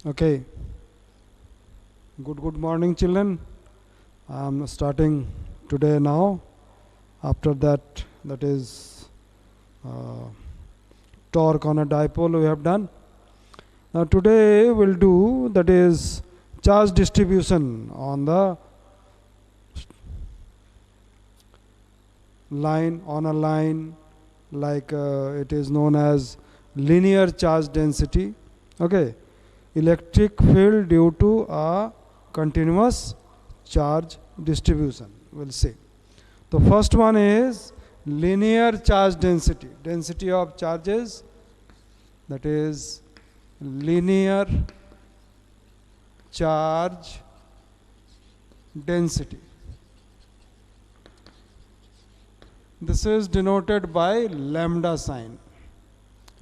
Okay. Good morning, children. I am starting today now. After that is torque on a dipole we have done. Now today we'll do that is charge distribution on the line, on a line, like it is known as linear charge density. Okay. Electric field due to a continuous charge distribution. We'll see. The first one is linear charge density. Density of charges, that is linear charge density. This is denoted by lambda sign.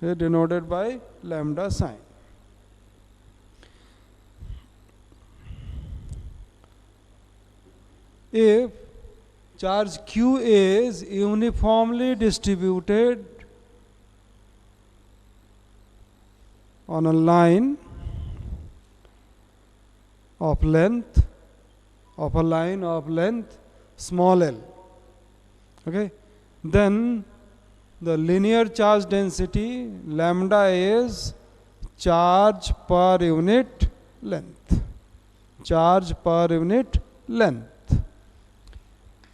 It is denoted by lambda sign. If charge Q is uniformly distributed on a line of length, small l, okay, then the linear charge density lambda is charge per unit length. Charge per unit length.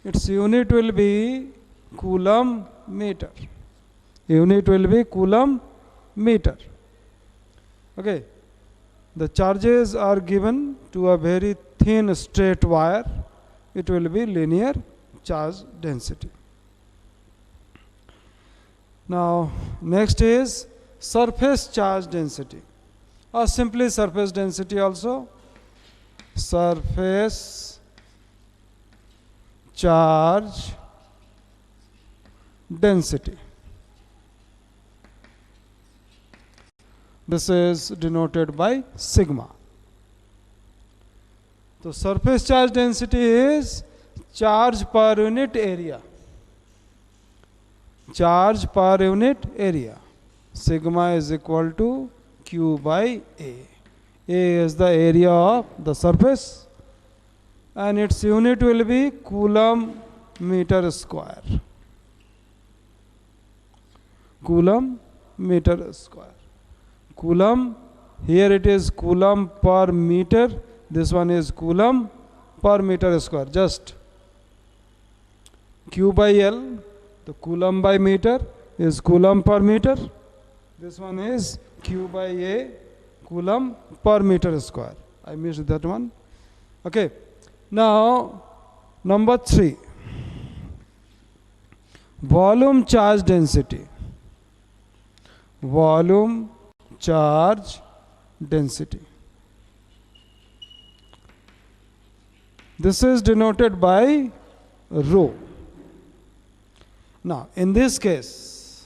Its unit will be coulomb meter. Unit will be coulomb meter. Okay. The charges are given to a very thin straight wire. It will be linear charge density. Now next is surface charge density, or simply surface density also. Surface charge density. This is denoted by sigma. So surface charge density is charge per unit area. Charge per unit area. Sigma is equal to Q by A. A is the area of the surface, and its unit will be coulomb meter square. Coulomb meter square. Coulomb, here it is coulomb per meter. This one is coulomb per meter square. Just Q by L, the coulomb by meter is coulomb per meter. This one is Q by A, coulomb per meter square. I missed that one. Okay. Now, number 3, volume charge density. Volume charge density. This is denoted by rho. Now, in this case,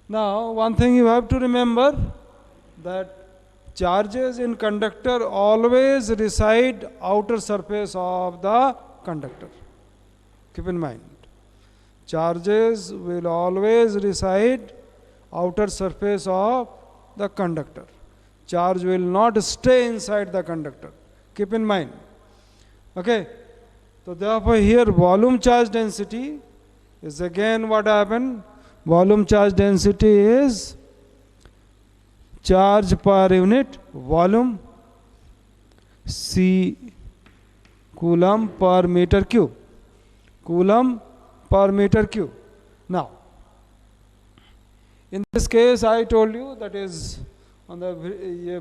now one thing you have to remember, that charges in conductor always reside outer surface of the conductor. Keep in mind. Charges will always reside outer surface of the conductor. Charge will not stay inside the conductor. Keep in mind. Okay. So therefore here volume charge density is again what happened. Volume charge density is charge per unit volume, C coulomb per meter cube. Coulomb per meter cube. Now, in this case I told you that is on the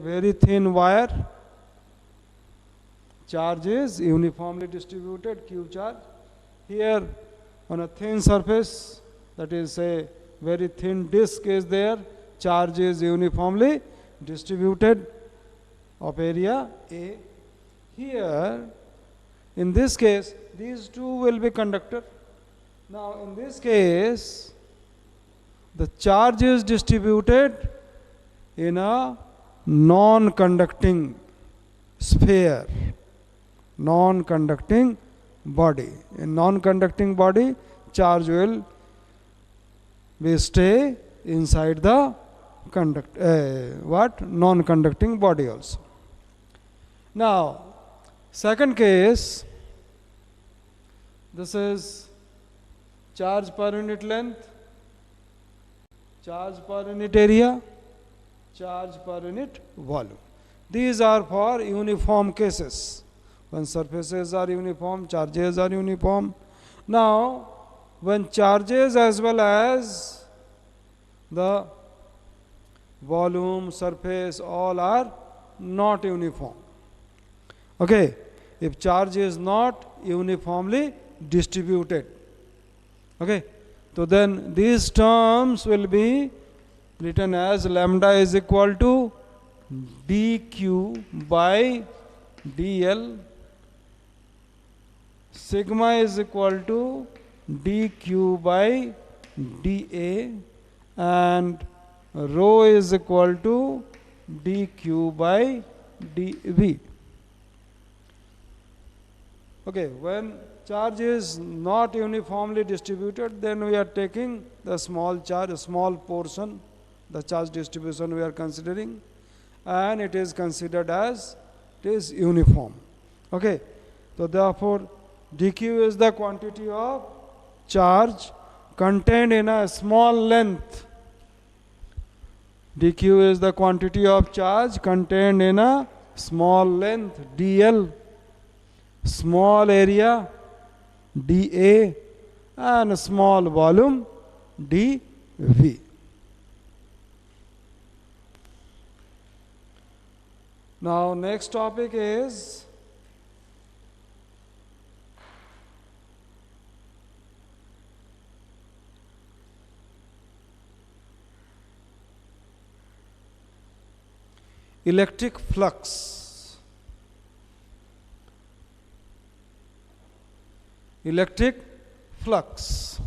very thin wire. Charge is uniformly distributed, Q charge. Here on a thin surface, that is a very thin disk is there. Charge is uniformly distributed of area A. Here, in this case, these two will be conductor. Now, in this case, the charge is distributed in a non-conducting sphere, non-conducting body. In non-conducting body, charge will stay inside the non-conducting body also. Now, second case, this is charge per unit length, charge per unit area, charge per unit volume. These are for uniform cases. When surfaces are uniform, charges are uniform. Now, when charges as well as the volume, surface, all are not uniform. Okay, if charge is not uniformly distributed, okay, so then these terms will be written as lambda is equal to dq by dl, sigma is equal to dq by dA, and rho is equal to dq by dV. Okay, when charge is not uniformly distributed, then we are taking the small charge, a small portion, the charge distribution we are considering, and it is considered as it is uniform. Okay, so therefore dq is the quantity of charge contained in a small length. dq is the quantity of charge contained in a small length dl, small area dA, and a small volume dV. Now next topic is electric flux. Electric flux.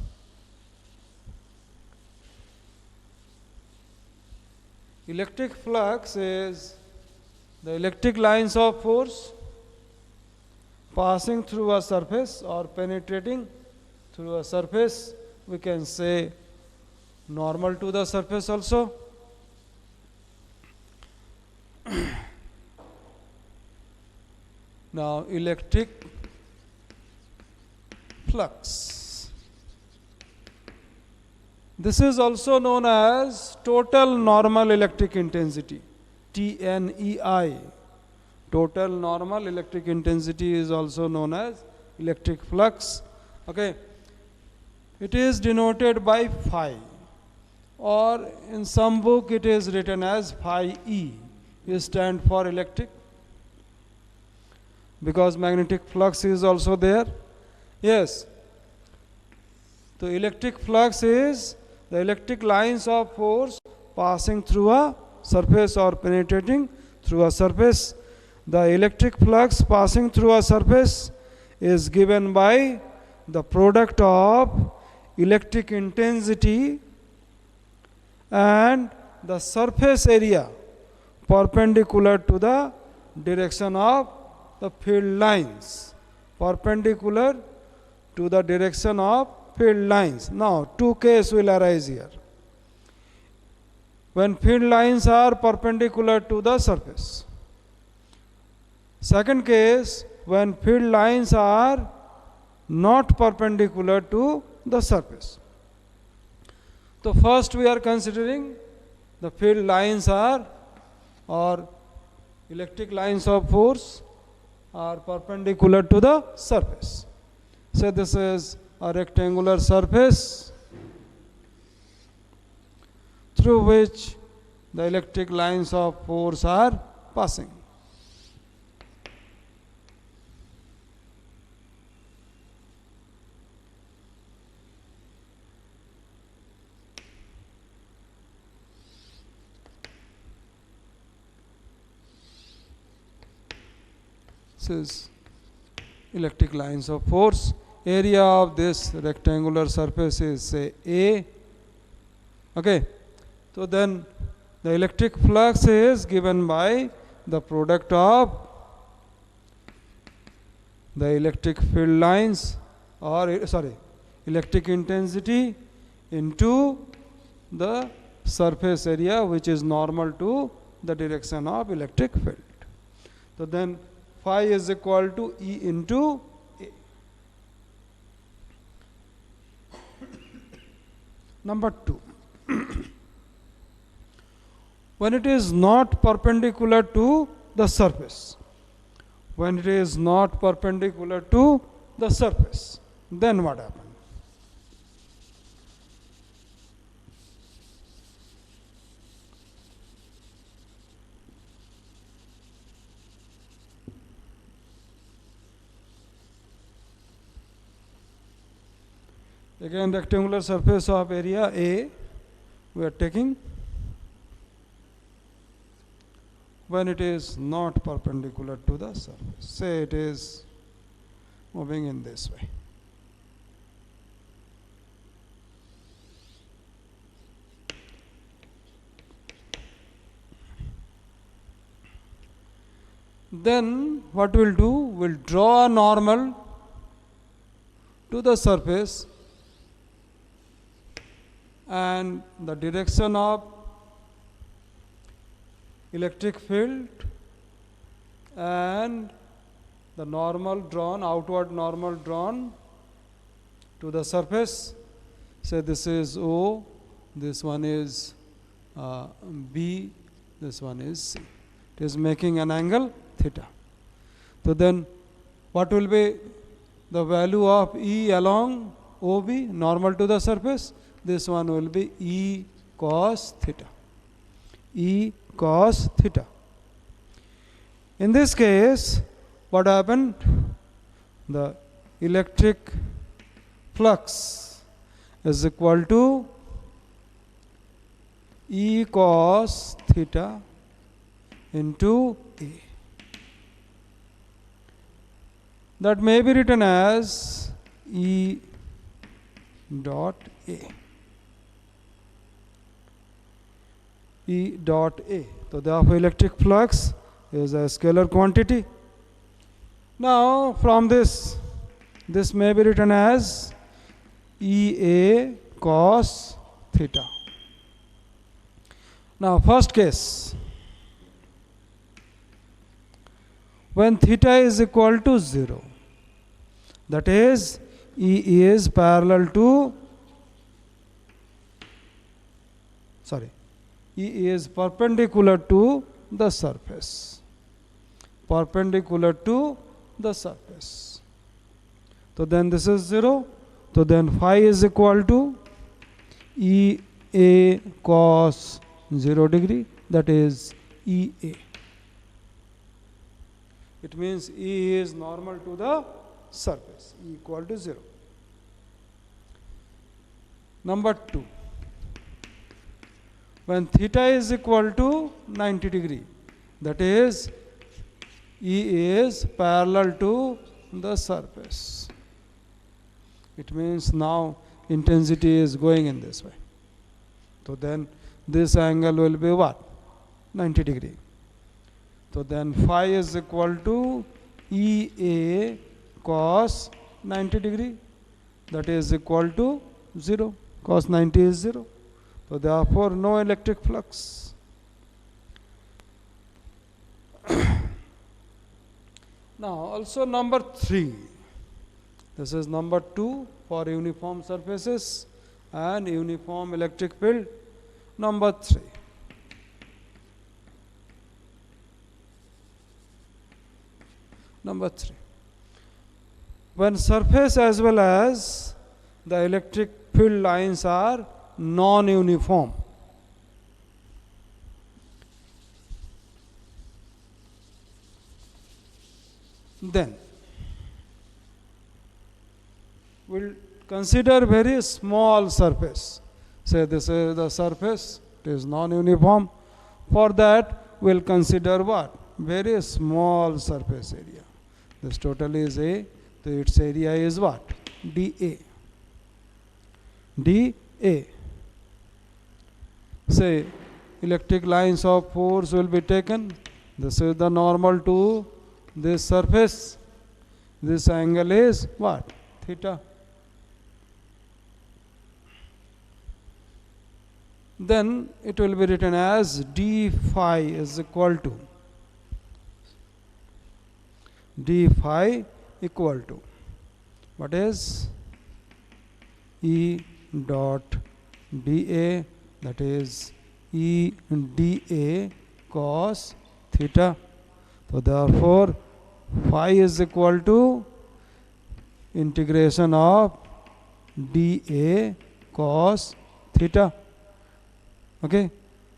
Electric flux is the electric lines of force passing through a surface or penetrating through a surface. We can say normal to the surface also. Now, electric flux. This is also known as total normal electric intensity, TNEI. Total normal electric intensity is also known as electric flux. Okay, it is denoted by phi, or in some book it is written as phi E. It stands for electric, because magnetic flux is also there. Yes, the electric flux is the electric lines of force passing through a surface or penetrating through a surface. The electric flux passing through a surface is given by the product of electric intensity and the surface area perpendicular to the direction of the field lines. Perpendicular to the direction of field lines. Now, two cases will arise here. When field lines are perpendicular to the surface. Second case, when field lines are not perpendicular to the surface. So first we are considering the field lines are, or electric lines of force are perpendicular to the surface. So this is a rectangular surface through which the electric lines of force are passing. This is electric lines of force. Area of this rectangular surface is, say, A. Okay, so then the electric flux is given by the product of the electric field lines, or electric intensity into the surface area which is normal to the direction of electric field. So then phi is equal to E into A. Number 2. When it is not perpendicular to the surface, when it is not perpendicular to the surface, then what happens? Again, rectangular surface of area A we are taking when it is not perpendicular to the surface. Say it is moving in this way. Then what we'll do, we'll draw a normal to the surface, and the direction of electric field and the normal drawn, outward normal drawn to the surface. Say this is O, this one is B, this one is C. It is making an angle theta. So then what will be the value of E along OB, normal to the surface? This one will be E cos theta. E cos theta. In this case, what happened? The electric flux is equal to E cos theta into A. That may be written as E dot A. E dot A. So therefore electric flux is a scalar quantity. Now from this may be written as EA cos theta. Now first case, when theta is equal to 0, that is E is parallel to, E is perpendicular to the surface. Perpendicular to the surface. So then this is 0. So then phi is equal to EA cos 0 degree, that is EA. It means E is normal to the surface, E equal to 0. Number 2. When theta is equal to 90 degree, that is E is parallel to the surface. It means now intensity is going in this way. So then this angle will be what? 90 degree. So then phi is equal to EA cos 90 degree, that is equal to 0. Cos 90 is 0. So therefore no electric flux. Now also number 3. This is number 2 for uniform surfaces and uniform electric field. Number 3. Number 3. When surface as well as the electric field lines are non-uniform, then we'll consider very small surface. Say this is the surface, it is non-uniform. For that we'll consider what? Very small surface area. This total is A, so its area is what? dA. dA. Say electric lines of force will be taken. This is the normal to this surface. This angle is what? Theta. then it will be written as d phi is equal to what is E dot dA, that is E dA cos theta. So therefore phi is equal to integration of dA cos theta. Okay,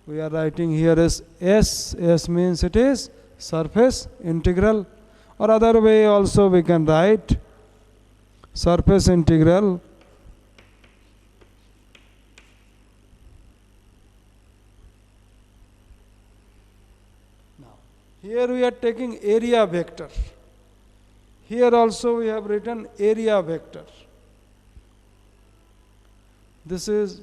we are writing here as S means it is surface integral, or other way also we can write surface integral here we are taking area vector. Here also we have written area vector. This is